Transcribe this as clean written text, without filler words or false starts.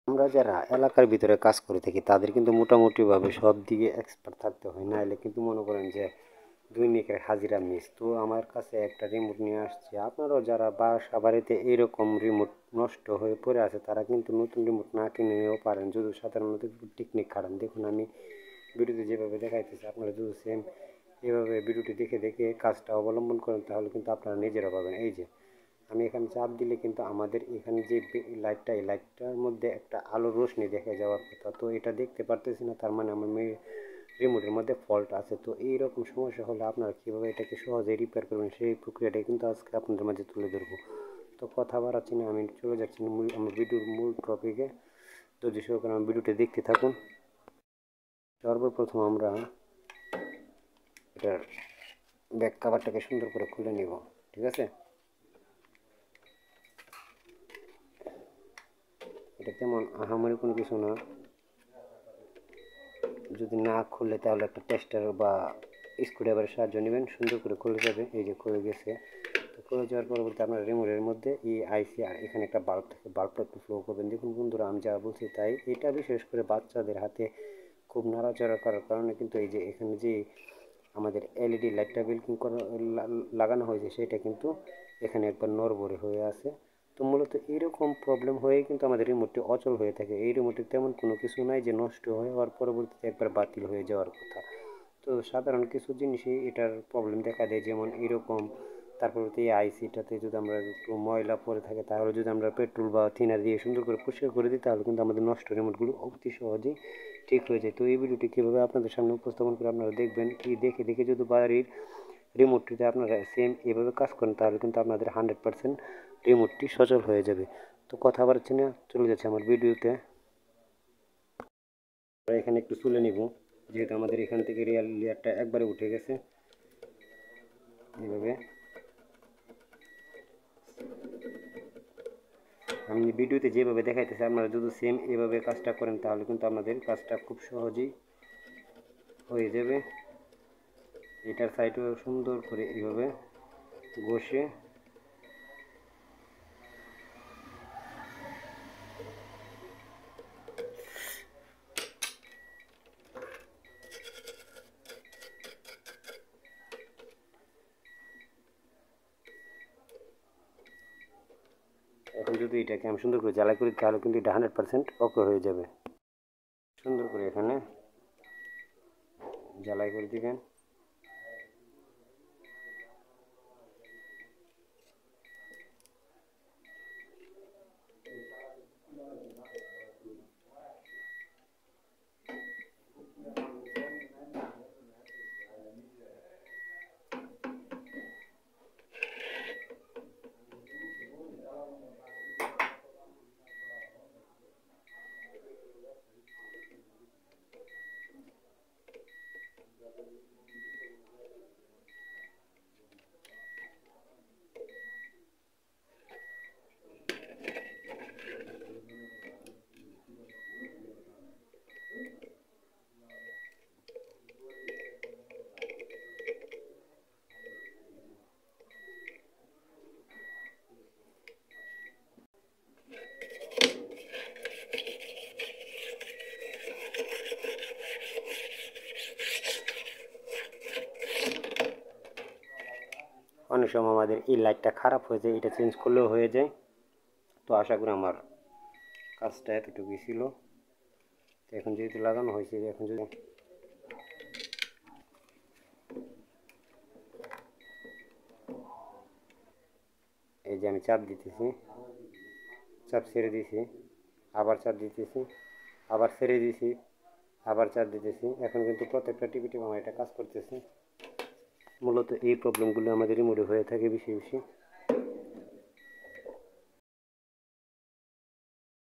আমরা যারা এলাকার ভিতরে কাজ করে থাকি তাদের কিন্তু মোটামুটিভাবে সব দিকে এক্সপার্ট থাকতে হয়, নাহলে কিন্তু মনে করেন যে দৈনিকের হাজিরা মিস। তো আমার কাছে একটা রিমোট নিয়ে আসছি, আপনারাও যারা বাসা বাড়িতে এইরকম রিমোট নষ্ট হয়ে পড়ে আছে তারা কিন্তু নতুন রিমোট না কিনে নিয়েও পারেন, যদি সাধারণত টেকনিক খাটান। দেখুন আমি ভিডিওতে যেভাবে দেখাইতেছি, আপনারা যদি সেম এভাবে ভিডিওটি দেখে দেখে কাজটা অবলম্বন করেন তাহলে কিন্তু আপনারা নিজেরা পাবেন। এই যে আমি এখানে চাপ দিলে কিন্তু আমাদের এখানে যে লাইটটা, এই লাইটটার মধ্যে একটা আলোর রোশনি দেখা যাওয়ার কথা, তো এটা দেখতে পারতেছি না, তার মানে আমার রিমোটের মধ্যে ফল্ট আছে। তো এইরকম সমস্যা হলে আপনারা কীভাবে এটাকে সহজে রিপেয়ার করবেন সেই প্রক্রিয়াটাই কিন্তু আজকে আপনাদের মাঝে তুলে ধরবো। তো কথা বাড়াচ্ছি না, আমি চলে যাচ্ছি আমার ভিডিওর মূল টপিকে। ধৈর্য সহকারে আমার ভিডিওটি দেখতে থাকুন। সর্বপ্রথম আমরা এটার ব্যাক কাভারটাকে সুন্দর করে খুলে নিব, ঠিক আছে। এটা তেমন আহামরি কোনো কিছু না, যদি না খুললে তাহলে একটা টেস্টার বা স্ক্রুড্রাইভারের সাহায্য নেবেন, সুন্দর করে খুলে যাবে। এই যে খুলে গেছে। তো খুলে যাওয়ার পরবর্তী আপনার রিমোটের মধ্যে এই আইসি আর এখানে একটা বাল্ব থাকে, বাল্বটা একটু ফ্লো করবেন। দেখুন বন্ধুরা, আমি যা বলছি তাই। এটা বিশেষ করে বাচ্চাদের হাতে খুব নাড়াচাড়া করার কারণে কিন্তু এই যে এখানে যে আমাদের এলইডি লাইটটা বিল্ডিং করা লাগানো হয়েছে সেটা কিন্তু এখানে একবার নড়বড়ে হয়ে আছে। তো মূলত এইরকম প্রবলেম হয়েই কিন্তু আমাদের রিমোটটি অচল হয়ে থাকে। এই রিমোটে তেমন কোনো কিছু নাই যে নষ্ট হয়ে হওয়ার পরবর্তীতে একবার বাতিল হয়ে যাওয়ার কথা। তো সাধারণ কিছু জিনিসই এটার প্রবলেম দেখা দেয়, যেমন এরকম। তারপর এই আইসিটাতে যদি আমরা একটু ময়লা পড়ে থাকে তাহলে যদি আমরা পেট্রোল বা থিনার দিয়ে সুন্দর করে পরিষ্কার করে দিই তাহলে কিন্তু আমাদের নষ্ট রিমোটগুলো অতি সহজেই ঠিক হয়ে যায়। তো এই ভিডিওটি কীভাবে আপনাদের সামনে উপস্থাপন করে আপনারা দেখবেন, কি দেখে দেখে যদি বাড়ির রিমোটটিতে আপনারা সেম এভাবে কাজ করেন তাহলে কিন্তু আপনাদের 100% রিমোটটি সচল হয়ে যাবে। তো কথা বাড়ছে না, চলে যাচ্ছে আমার ভিডিওতে। এখানে একটু তুলে নিব, যেহেতু আমাদের এখান থেকে রিয়াল লেয়ারটা একবারে উঠে গেছে। এইভাবে আমি ভিডিওতে যেভাবে দেখাইতেছি আপনারা যদি সেম এভাবে কাজটা করেন তাহলে কিন্তু আপনাদের কাজটা খুব সহজেই হয়ে যাবে। এটার সাইডও সুন্দর করে এইভাবে বসে এখন যদি এটাকে আমি সুন্দর করে জ্বালাই করি তাহলে কিন্তু এটা 100% ওকে হয়ে যাবে। সুন্দর করে এখানে জ্বালাই করে দিবেন। অনেক সময় আমাদের এই লাইটটা খারাপ হয়ে যায়, এটা চেঞ্জ করলেও হয়ে যায়। তো আশা করি আমার কাজটা এতটুকুই ছিল। তো এখন যেহেতু লাগানো হয়েছে, এখন যদি এই যে আমি চাপ দিতেছি, চাপ ছেড়ে দিয়েছি, আবার চাপ দিতেছি, আবার ছেড়ে দিয়েছি, আবার চাপ দিতেছি। এখন কিন্তু প্রত্যেকটা টিপি টিপি আমার এটা কাজ করতেছে। মূলত এই প্রবলেমগুলো আমাদের রিমোটে হয়ে থাকে বেশি বেশি।